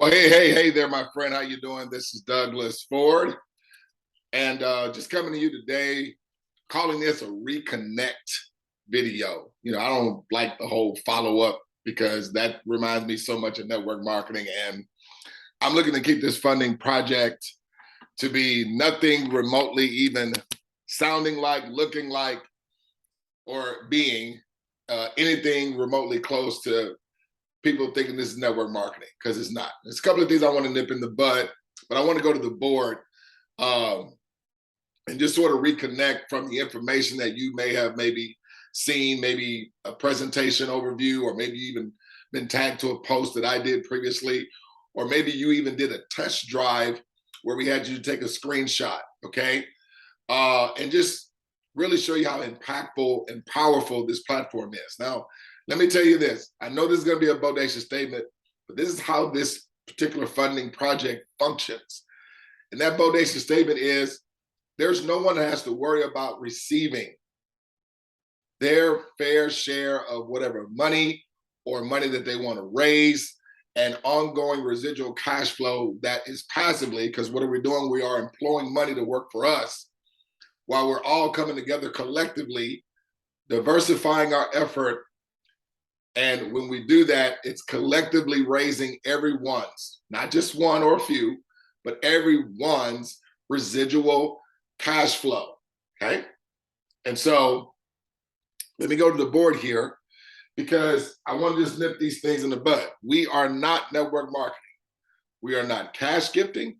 Well, hey there, my friend. How you doing? This is Douglas Ford, and just coming to you today, calling this a reconnect video. I don't like the whole follow up because that reminds me so much of network marketing, and I'm looking to keep this funding project to be nothing remotely even sounding like, looking like, or being anything remotely close to people thinking this is network marketing, because it's not. There's a couple of things I want to nip in the bud, but I want to go to the board um, and just sort of reconnect from the information that you may have maybe seen, maybe a presentation overview, or maybe even been tagged to a post that I did previously, or maybe you even did a test drive where we had you to take a screenshot, okay? And just really show you how impactful and powerful this platform is. Now, let me tell you this. I know this is going to be a bodacious statement, but this is how this particular funding project functions. And that bodacious statement is there's no one that has to worry about receiving their fair share of whatever money or money that they want to raise and ongoing residual cash flow that is passively, because what are we doing? We are employing money to work for us while we're all coming together collectively, diversifying our effort. And when we do that, it's collectively raising everyone's, not just one or a few, but everyone's residual cash flow, okay? And so let me go to the board here because I want to just nip these things in the bud. We are not network marketing. We are not cash gifting.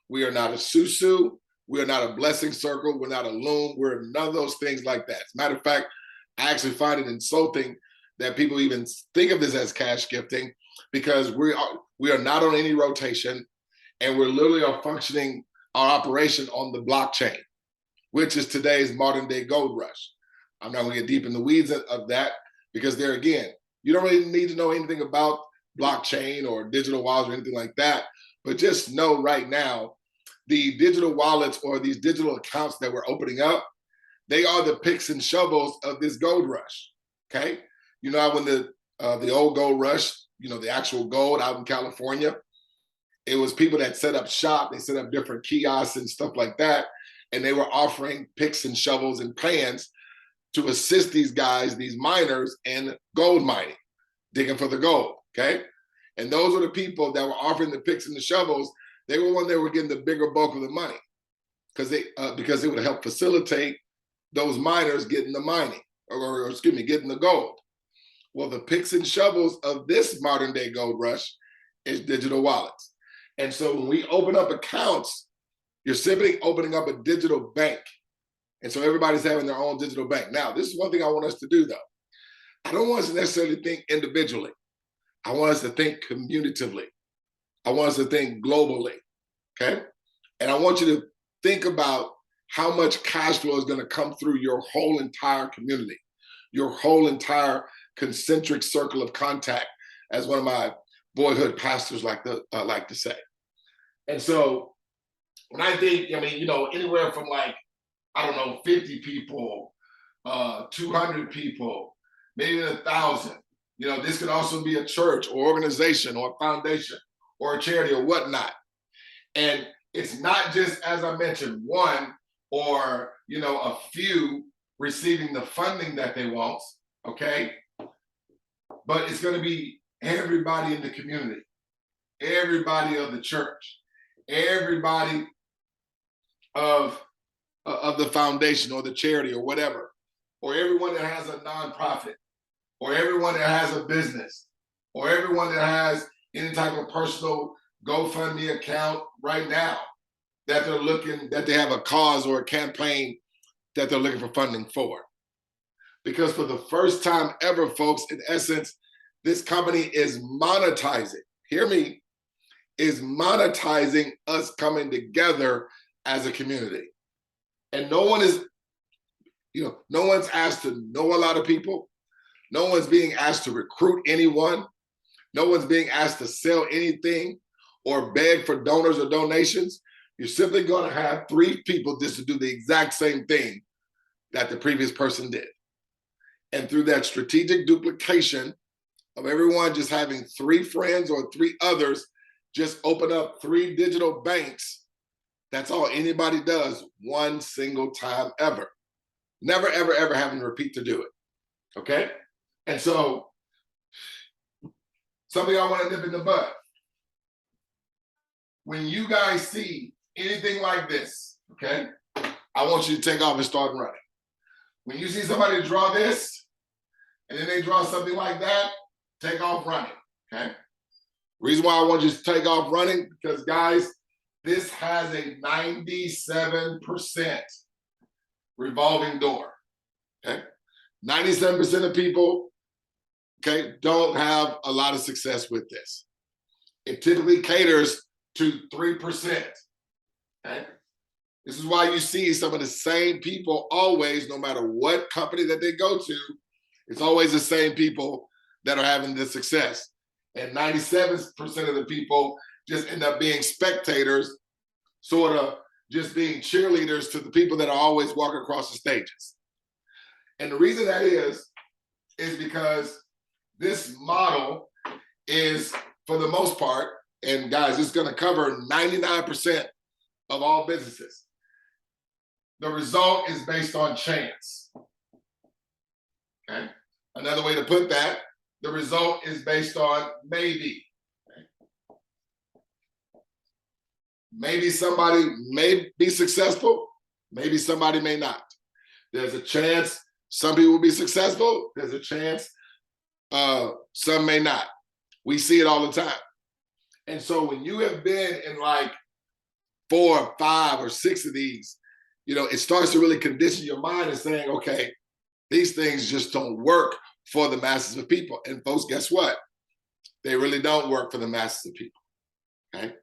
We are not a susu. We are not a blessing circle. We're not a loom. We're none of those things like that. As a matter of fact, I actually find it insulting that people even think of this as cash gifting, because we are not on any rotation, and we're literally are functioning our operation on the blockchain, which is today's modern day gold rush. I'm not going to get deep in the weeds of that, because there again, you don't really need to know anything about blockchain or digital wallets or anything like that, but just know right now, the digital wallets or these digital accounts that we're opening up, they are the picks and shovels of this gold rush, okay? You know, when the old gold rush, the actual gold out in California, it was people that set up shop, they set up different kiosks and stuff like that, and they were offering picks and shovels and pans to assist these guys, these miners, in gold mining, digging for the gold, okay? And those were the people that were offering the picks and the shovels. They were one that were getting the bigger bulk of the money because they would help facilitate those miners getting the mining, or excuse me, getting the gold. Well, the picks and shovels of this modern day gold rush is digital wallets. And so when we open up accounts, you're simply opening up a digital bank. And so everybody's having their own digital bank. Now, this is one thing I want us to do, though. I don't want us to necessarily think individually. I want us to think communitively. I want us to think globally, okay? And I want you to think about how much cash flow is going to come through your whole entire community, your whole entire concentric circle of contact, as one of my boyhood pastors like to say. And so when I think, anywhere from 50 people, 200 people, maybe 1,000. This could also be a church or organization or a foundation or a charity or whatnot. And it's not just, as I mentioned, one or, a few receiving the funding that they want, okay? But it's going to be everybody in the community, everybody of the church, everybody of the foundation or the charity or whatever, or everyone that has a nonprofit, or everyone that has a business, or everyone that has any type of personal GoFundMe account right now that they have a cause or a campaign that they're looking for funding for. Because for the first time ever, folks, in essence, this company is monetizing, hear me, is monetizing us coming together as a community. And no one's asked to know a lot of people. No one's being asked to recruit anyone. No one's being asked to sell anything or beg for donors or donations. You're simply going to have 3 people just to do the exact same thing that the previous person did. And through that strategic duplication of everyone just having 3 friends or 3 others just open up 3 digital banks. That's all anybody does one single time ever. Never, ever, ever having to repeat to do it. Okay? And so some of y'all want to nip in the bud. When you guys see anything like this, okay, I want you to take off and start running. When you see somebody draw this, and then they draw something like that, take off running, okay? Reason why I want you to take off running, because guys, this has a 97% revolving door, okay? 97% of people, okay, don't have a lot of success with this. It typically caters to 3%, okay? This is why you see some of the same people always, no matter what company that they go to, it's always the same people that are having the success. And 97% of the people just end up being spectators, sort of just being cheerleaders to the people that are always walking across the stages. And the reason that is because this model is, for the most part, and guys, it's going to cover 99% of all businesses. The result is based on chance. Okay? Another way to put that, the result is based on maybe. Okay? Maybe somebody may be successful, maybe somebody may not. There's a chance some people will be successful, there's a chance some may not. We see it all the time. And so when you have been in like 4 or 5 or 6 of these, you know, it starts to really condition your mind and saying, okay, these things just don't work for the masses of people. And folks, guess what? They really don't work for the masses of people, okay?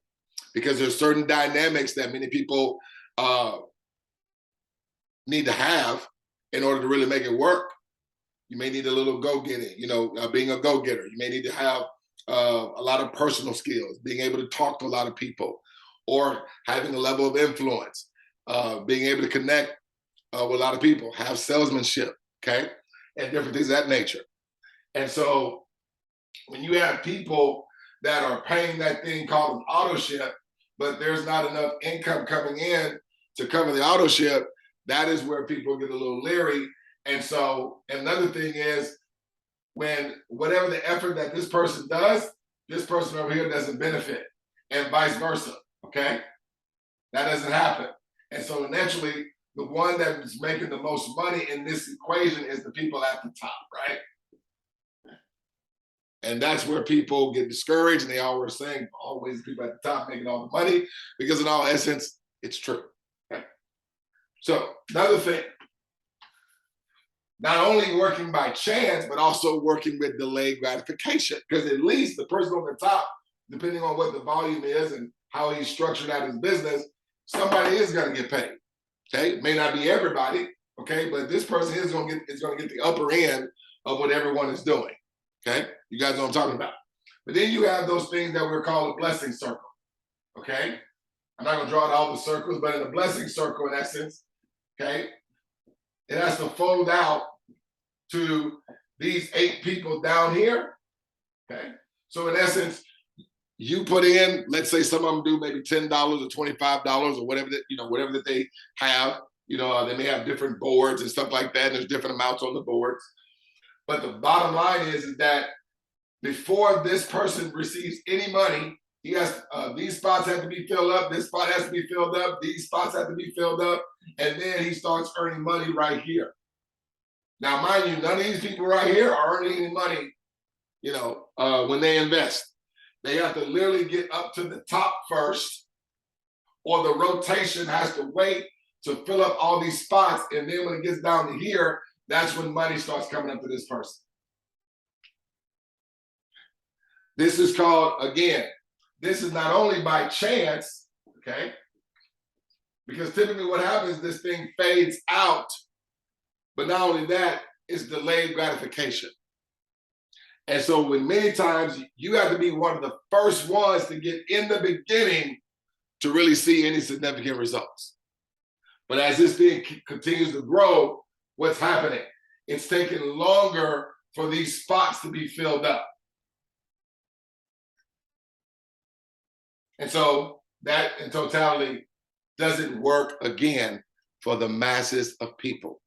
Because there's certain dynamics that many people need to have in order to really make it work. You may need a little go-getting, you know, being a go-getter. You may need to have a lot of personal skills, being able to talk to a lot of people, or having a level of influence, being able to connect with a lot of people, have salesmanship, okay, and different things of that nature. And so when you have people that are paying that thing called an auto ship, but there's not enough income coming in to cover the auto ship, that is where people get a little leery. And so another thing is, when whatever the effort that this person does, this person over here doesn't benefit, and vice versa, okay? That doesn't happen. And so naturally, the one that is making the most money in this equation is the people at the top, right? And that's where people get discouraged, and they always saying, always people at the top making all the money, because in all essence, it's true. Okay? So another thing, not only working by chance, but also working with delayed gratification, because at least the person on the top, depending on what the volume is and how he's structured out his business, somebody is going to get paid. Okay, it may not be everybody. Okay, but this person is going to get the upper end of what everyone is doing. Okay, you guys know what I'm talking about. But then you have those things that we're called a blessing circle. Okay, I'm not going to draw out all the circles, but in a blessing circle, in essence, okay, it has to fold out to these 8 people down here. Okay, so in essence, you put in, let's say some of them do maybe $10 or $25 or whatever that, you know, whatever that they have. You know, they may have different boards and stuff like that, and there's different amounts on the boards. But the bottom line is that before this person receives any money, he has these spots have to be filled up, this spot has to be filled up, these spots have to be filled up, and then he starts earning money right here. Now, mind you, none of these people right here are earning any money, you know, when they invest. They have to literally get up to the top first, or the rotation has to wait to fill up all these spots. And then when it gets down to here, that's when money starts coming up to this person. This is called, again, this is not only by chance, okay? Because typically what happens, this thing fades out. But not only that, it's delayed gratification. And so when many times you have to be one of the first ones to get in the beginning to really see any significant results. But as this thing continues to grow, what's happening? It's taking longer for these spots to be filled up. And so that in totality doesn't work again for the masses of people.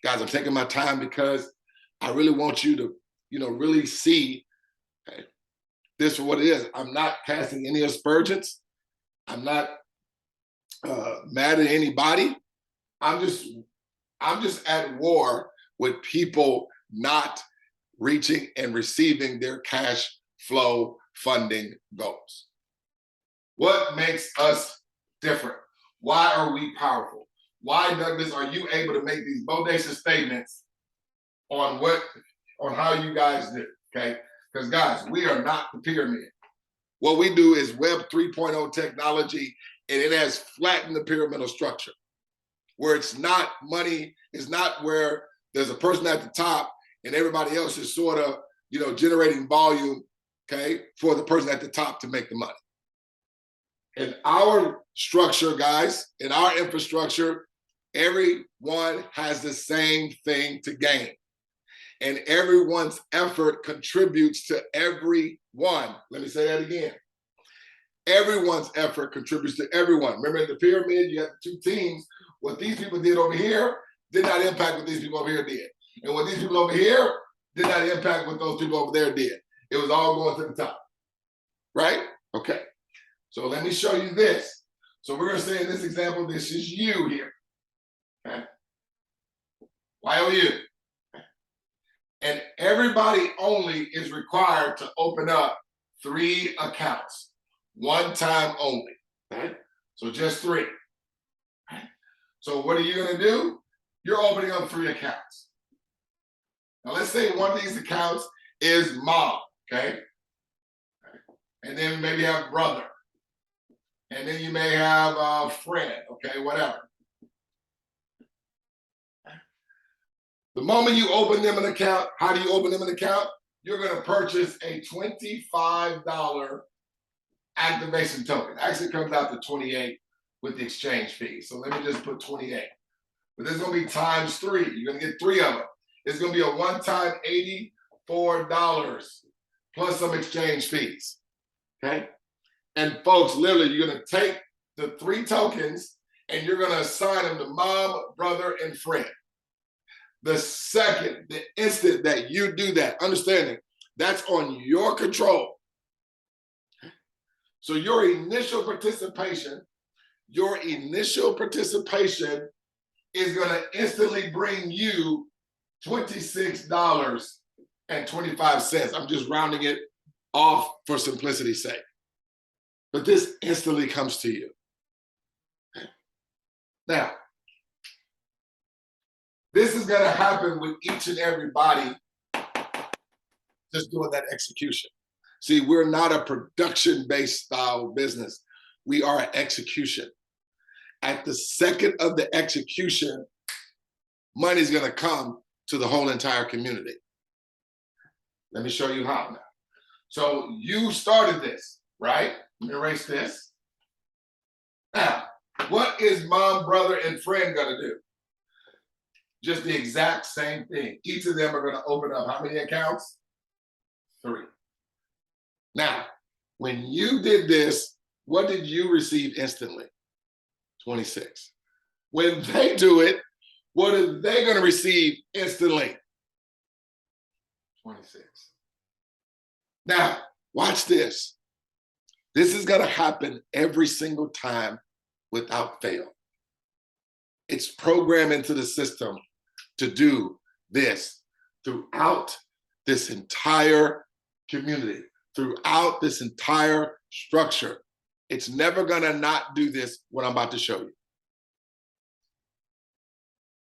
Guys, I'm taking my time because I really want you to, really see, okay, this for what it is. I'm not casting any aspersions. I'm not mad at anybody. I'm just at war with people not reaching and receiving their cash flow funding goals. What makes us different? Why are we powerful? Why, Douglas, are you able to make these bodacious statements on how you guys do? Okay, because guys, we are not the pyramid. What we do is Web 3.0 technology, and it has flattened the pyramidal structure, where it's not money, it's not where there's a person at the top and everybody else is sort of, generating volume, okay, for the person at the top to make the money. In our structure, guys, in our infrastructure, everyone has the same thing to gain. And everyone's effort contributes to everyone. Let me say that again. Everyone's effort contributes to everyone. Remember in the pyramid, you have two teams. What these people did over here did not impact what these people over here did. And what these people over here did not impact what those people over there did. It was all going to the top, right? Okay, so let me show you this. So we're gonna say in this example, this is you here, okay? YOU. And everybody only is required to open up 3 accounts, one time only, okay? So just 3. Okay? So what are you gonna do? You're opening up 3 accounts. Now let's say one of these accounts is mom, okay? And then maybe have brother. And then you may have a friend, okay, whatever. The moment you open them an account, how do you open them an account? You're gonna purchase a $25 activation token. Actually, it comes out to 28 with the exchange fee. So let me just put 28. But this is gonna be times 3. You're gonna get 3 of them. It's gonna be a one-time $84 plus some exchange fees, okay? And folks, literally, you're gonna take the 3 tokens and you're gonna assign them to mom, brother, and friend. The instant that you do that, understanding that's on your control. So your initial participation is gonna instantly bring you $26.25. I'm just rounding it off for simplicity's sake. But this instantly comes to you. Now, this is gonna happen with each and everybody just doing that execution. See, we're not a production-based style business. We are an execution. At the second of the execution, money's gonna come to the whole entire community. Let me show you how now. So you started this, right? Let me erase this. Now, what is mom, brother, and friend gonna do? Just the exact same thing. Each of them are gonna open up how many accounts? 3. Now, when you did this, what did you receive instantly? 26. When they do it, what are they gonna receive instantly? 26. Now, watch this. This is gonna happen every single time without fail. It's programmed into the system to do this throughout this entire community, throughout this entire structure. It's never gonna not do this, what I'm about to show you.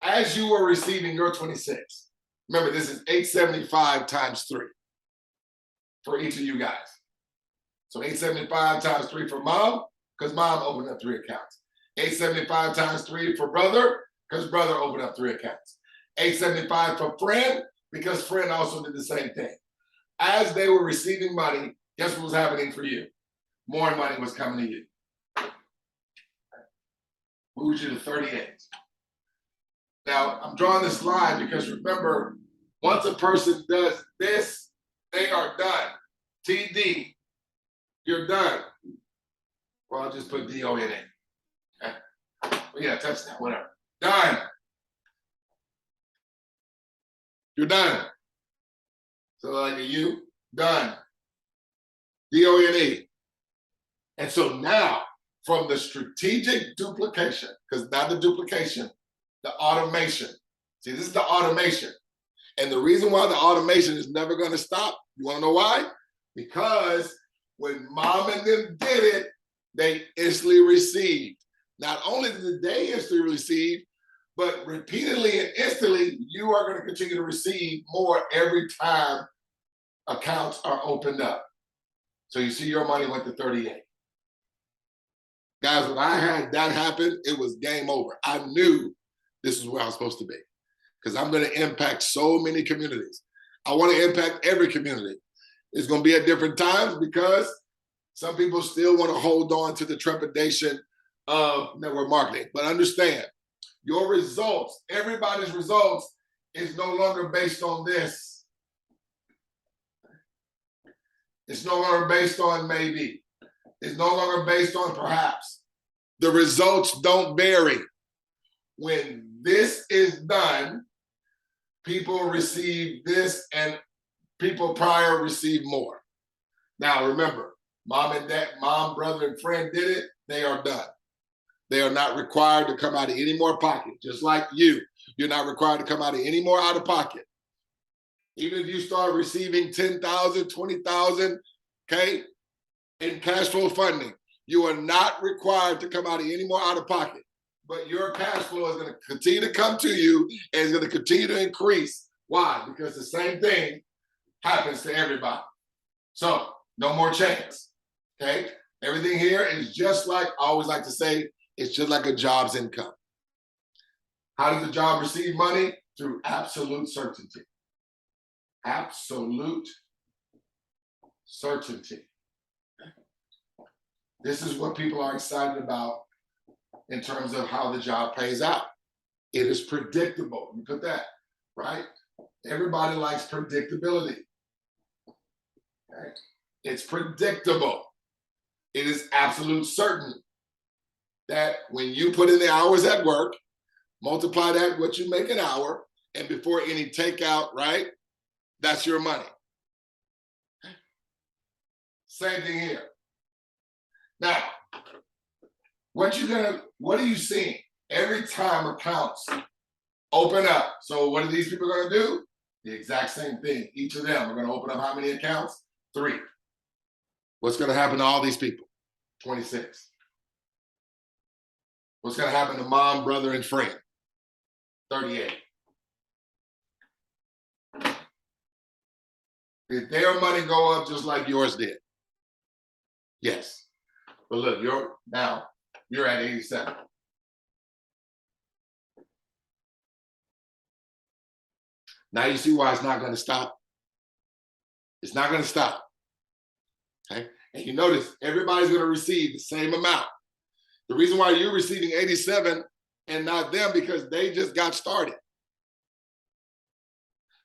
As you are receiving your 26, remember this is 875 times 3 for each of you guys. So 875 times 3 for mom, because mom opened up 3 accounts. 875 times 3 for brother, because brother opened up 3 accounts. 875 for friend, because friend also did the same thing. As they were receiving money, guess what was happening for you? More money was coming to you. Moved you to 38. Now, I'm drawing this line because remember, once a person does this, they are done. TD, you're done. Well, I'll just put DO in it. Okay. Well, yeah, touchdown, whatever. Done. You're done. So like a U, done. DONE. And so now, from the strategic duplication, because not the duplication, the automation. See, this is the automation. And the reason why the automation is never going to stop, you want to know why? Because when mom and them did it, they instantly received. Not only did they instantly receive, but repeatedly and instantly, you are going to continue to receive more every time accounts are opened up. So you see your money went to 38. Guys, when I had that happen, it was game over. I knew this is where I was supposed to be because I'm going to impact so many communities. I want to impact every community. It's going to be at different times because some people still want to hold on to the trepidation of network marketing. But understand, your results, everybody's results, is no longer based on this. It's no longer based on maybe. It's no longer based on perhaps. The results don't vary. When this is done, people receive this and people prior receive more. Now remember, mom and dad, mom, brother, and friend did it, they are done. They are not required to come out of any more pocket, just like you. You're not required to come out of any more out of pocket. Even if you start receiving 10,000, 20,000, okay, in cash flow funding, you are not required to come out of any more out of pocket. But your cash flow is going to continue to come to you and is going to continue to increase. Why? Because the same thing happens to everybody. So no more chance. Okay? Everything here is just like, I always like to say, it's just like a job's income. How does the job receive money? Through absolute certainty. Absolute certainty. This is what people are excited about in terms of how the job pays out. It is predictable. You put that, right? Everybody likes predictability. Okay? It's predictable. It is absolute certain that when you put in the hours at work, multiply that what you make an hour, and before any takeout, right? That's your money. Same thing here. Now, what are you seeing? Every time accounts open up. So what are these people going to do? The exact same thing. Each of them are going to open up how many accounts? 3. What's going to happen to all these people? 26. What's going to happen to mom, brother, and friend? 38. Did their money go up just like yours did? Yes. But look, you're at 87. Now you see why it's not going to stop. It's not going to stop. Okay? And you notice everybody's going to receive the same amount. The reason why you're receiving 87 and not them, because they just got started.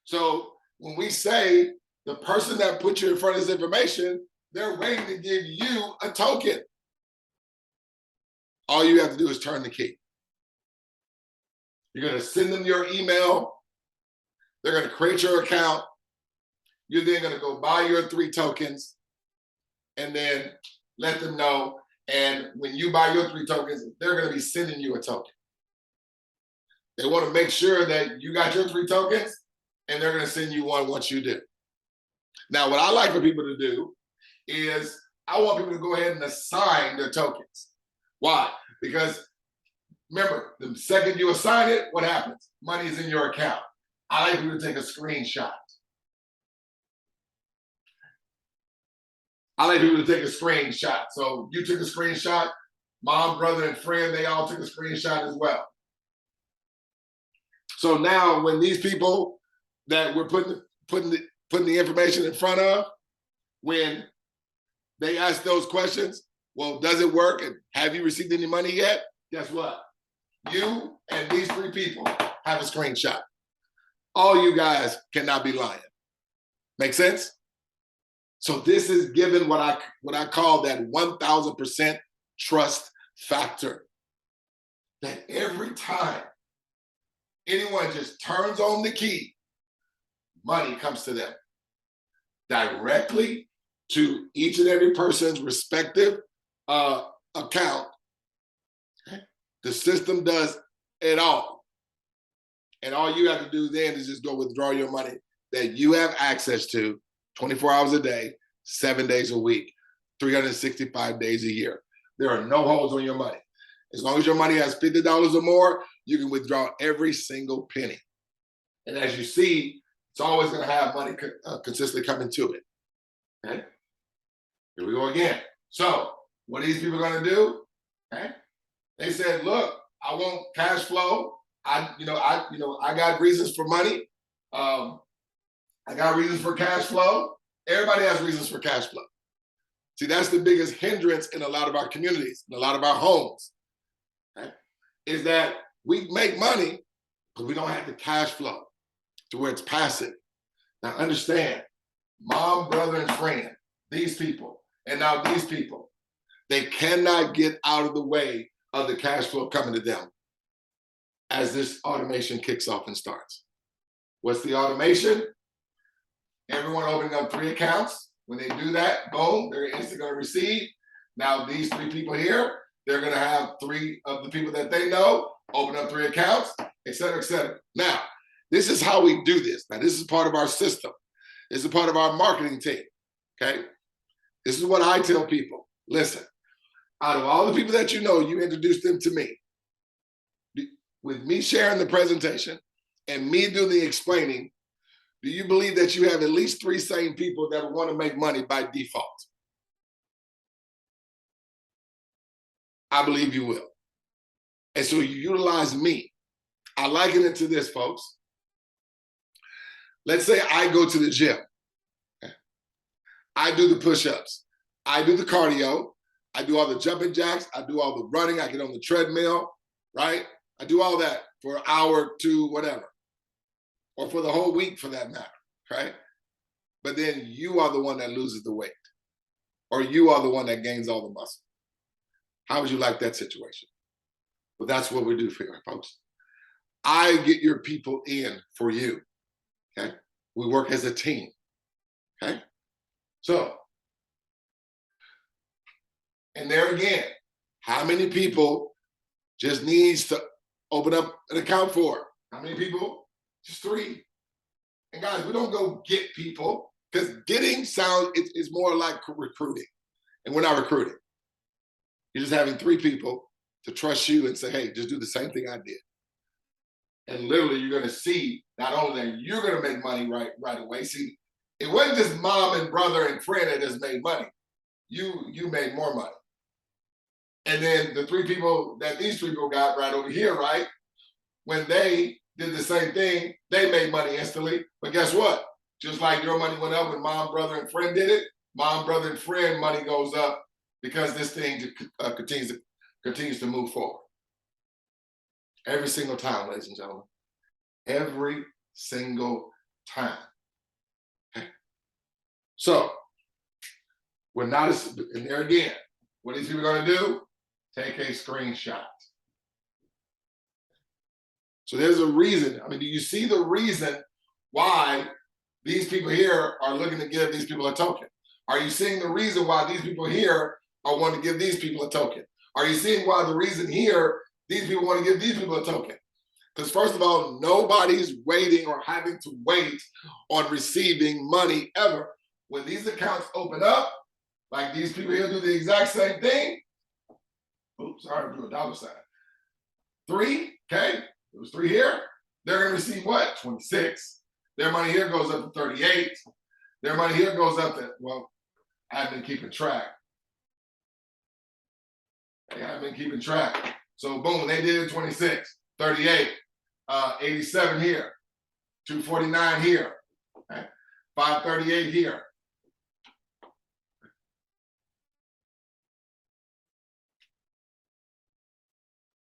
So when we say the person that put you in front of this information, they're waiting to give you a token. All you have to do is turn the key. You're going to send them your email. They're going to create your account. You're then going to go buy your 3 tokens and then let them know. And when you buy your 3 tokens, they're going to be sending you a token. They want to make sure that you got your 3 tokens and they're going to send you one once you do. Now, what I like for people to do is I want people to go ahead and assign their tokens. Why? Because remember, the second you assign it, what happens? Money is in your account. I like people to take a screenshot. I like people to take a screenshot. So you took a screenshot, mom, brother, and friend, they all took a screenshot as well. So now when these people that we're putting the information in front of, when they ask those questions, well, does it work? And have you received any money yet? Guess what? You and these 3 people have a screenshot. All you guys cannot be lying. Make sense? So this is given what I call that 1000% trust factor. That every time anyone just turns on the key, money comes to them directly to each and every person's respective account. The system does it all. And all you have to do then is just go withdraw your money that you have access to 24 hours a day, 7 days a week, 365 days a year. There are no holds on your money. As long as your money has $50 or more, you can withdraw every single penny. And as you see, it's always going to have money consistently coming to it. Okay? Here we go again. So what are these people going to do? Okay? They said, look, I want cash flow. I got reasons for money. I got reasons for cash flow. Everybody has reasons for cash flow. See, that's the biggest hindrance in a lot of our communities, in a lot of our homes, okay? Is that we make money, but we don't have the cash flow to where it's passive. Now understand, mom, brother, and friend, these people, and now these people, they cannot get out of the way of the cash flow coming to them as this automation kicks off and starts. What's the automation? Everyone opening up 3 accounts. When they do that, boom, they're instantly going to receive. Now these 3 people here, they're going to have 3 of the people that they know open up 3 accounts, et cetera, et cetera. Now, this is how we do this. Now, this is part of our system. This is part of our marketing team, okay? This is what I tell people. Listen, out of all the people that you know, you introduce them to me. With me sharing the presentation and me doing the explaining, do you believe that you have at least 3 sane people that will want to make money by default? I believe you will. And so you utilize me. I liken it to this, folks. Let's say I go to the gym. I do the push-ups. I do the cardio. I do all the jumping jacks. I do all the running. I get on the treadmill, right? I do all that for an hour, 2, whatever. Or for the whole week for that matter, right? But then you are the one that loses the weight. Or you are the one that gains all the muscle. How would you like that situation? Well, that's what we do for you, folks. I get your people in for you, okay? We work as a team, okay? So, and there again, how many people just needs to open up an account for? How many people? Just 3. And guys, we don't go get people, because getting sounds, it's more like recruiting. And we're not recruiting. You're just having 3 people to trust you and say, hey, just do the same thing I did. And literally you're gonna see, not only that you're gonna make money right away. See, it wasn't just mom and brother and friend that just made money. You made more money. And then the 3 people that these people got right over here, right? When they did the same thing, they made money instantly. But guess what? Just like your money went up when mom, brother, and friend did it, mom, brother, and friend money goes up because this thing continues to move forward. Every single time, ladies and gentlemen. Every single time. Okay. So, we're not, and there again, what are these people going to do? Take a screenshot. So there's a reason. I mean, do you see the reason why these people here are looking to give these people a token? Are you seeing the reason why these people here are wanting to give these people a token? Are you seeing why the reason here these people want to give these people a token? Because first of all, nobody's waiting or having to wait on receiving money ever. When these accounts open up, like these people here do the exact same thing. Oops, sorry, I drew a dollar sign. 3, okay? It was 3 here. They're going to receive what? 26. Their money here goes up to 38. Their money here goes up to, well, I haven't been keeping track. I haven't been keeping track. So boom, they did it 26, 38, 87 here, 249 here, okay? 538 here.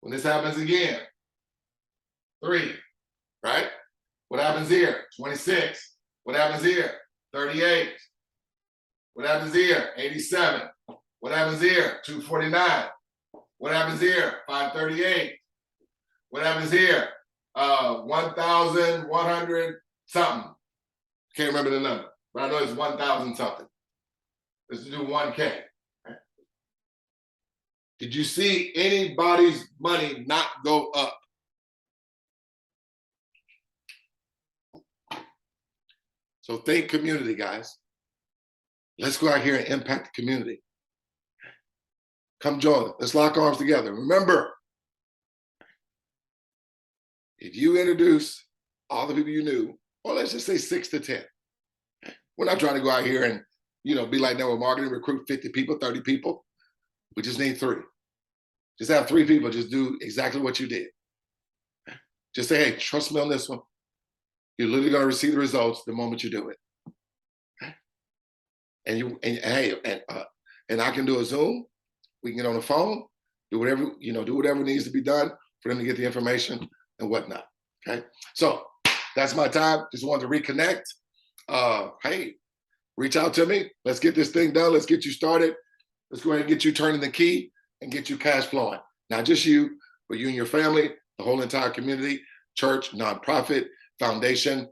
When this happens again, 3, right? What happens here? 26. What happens here? 38. What happens here? 87. What happens here? 249. What happens here? 538. What happens here? 1,100 something. Can't remember the number, but I know it's 1,000 something. Let's do 1K. Did you see anybody's money not go up? So think community, guys. Let's go out here and impact the community. Come join us. Let's lock arms together. Remember, if you introduce all the people you knew, or let's just say 6 to 10. We're not trying to go out here and, be like network marketing, recruit 50 people, 30 people. We just need 3. Just have 3 people just do exactly what you did. Just say, hey, trust me on this one. You're literally going to receive the results the moment you do it. And I can do a Zoom. We can get on the phone, do whatever needs to be done for them to get the information and whatnot. Okay. So that's my time. Just wanted to reconnect. Hey, reach out to me. Let's get this thing done. Let's get you started. Let's go ahead and get you turning the key and get you cash flowing. Not just you, but you and your family, the whole entire community, church, nonprofit, foundation.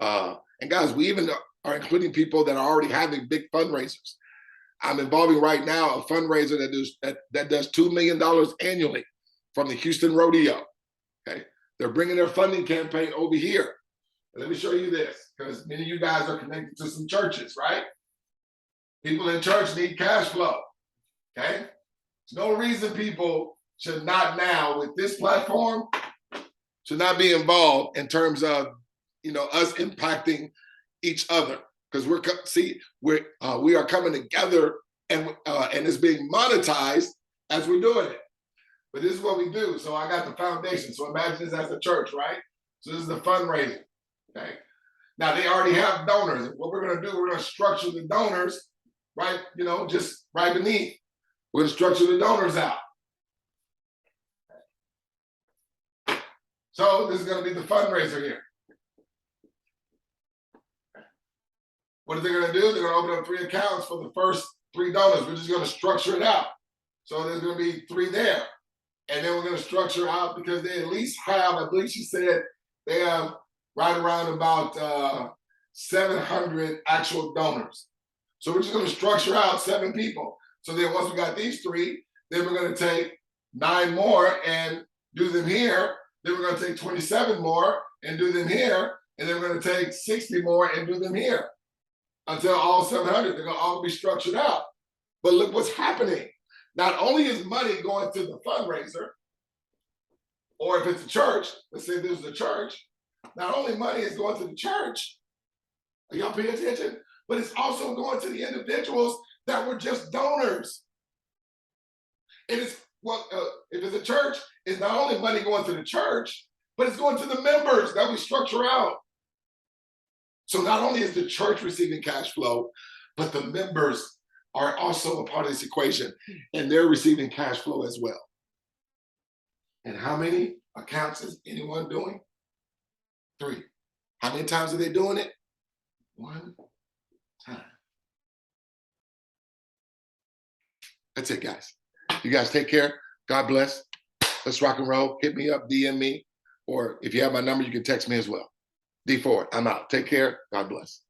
And guys, we even are including people that are already having big fundraisers. I'm involving right now a fundraiser that does $2 million annually from the Houston Rodeo. Okay, they're bringing their funding campaign over here. And let me show you this, because many of you guys are connected to some churches, right? People in church need cash flow. Okay, there's no reason people should not now with this platform should not be involved in terms of us impacting each other. Because we are coming together and it's being monetized as we're doing it. But this is what we do. So I got the foundation. So imagine this as a church, right? So this is the fundraising. Okay. Now they already have donors. What we're going to do, we're going to structure the donors, right? Just right beneath. We're going to structure the donors out. So this is going to be the fundraiser here. What are they going to do? They're going to open up 3 accounts for the first 3 donors. We're just going to structure it out. So there's going to be 3 there. And then we're going to structure out because they at least have, I believe she said, they have right around about 700 actual donors. So we're just going to structure out 7 people. So then once we got these 3, then we're going to take 9 more and do them here. Then we're going to take 27 more and do them here. And then we're going to take 60 more and do them here. Until all 700, they're going to all be structured out. But look what's happening. Not only is money going to the fundraiser, or if it's a church, let's say this is a church, not only money is going to the church, are y'all paying attention? But it's also going to the individuals that were just donors. And it's if it's a church, it's not only money going to the church, but it's going to the members that we structure out. So not only is the church receiving cash flow, but the members are also a part of this equation, and they're receiving cash flow as well. And how many accounts is anyone doing? 3. How many times are they doing it? 1 time. That's it, guys. You guys take care. God bless. Let's rock and roll. Hit me up, DM me, or if you have my number, you can text me as well. DFord, I'm out. Take care. God bless.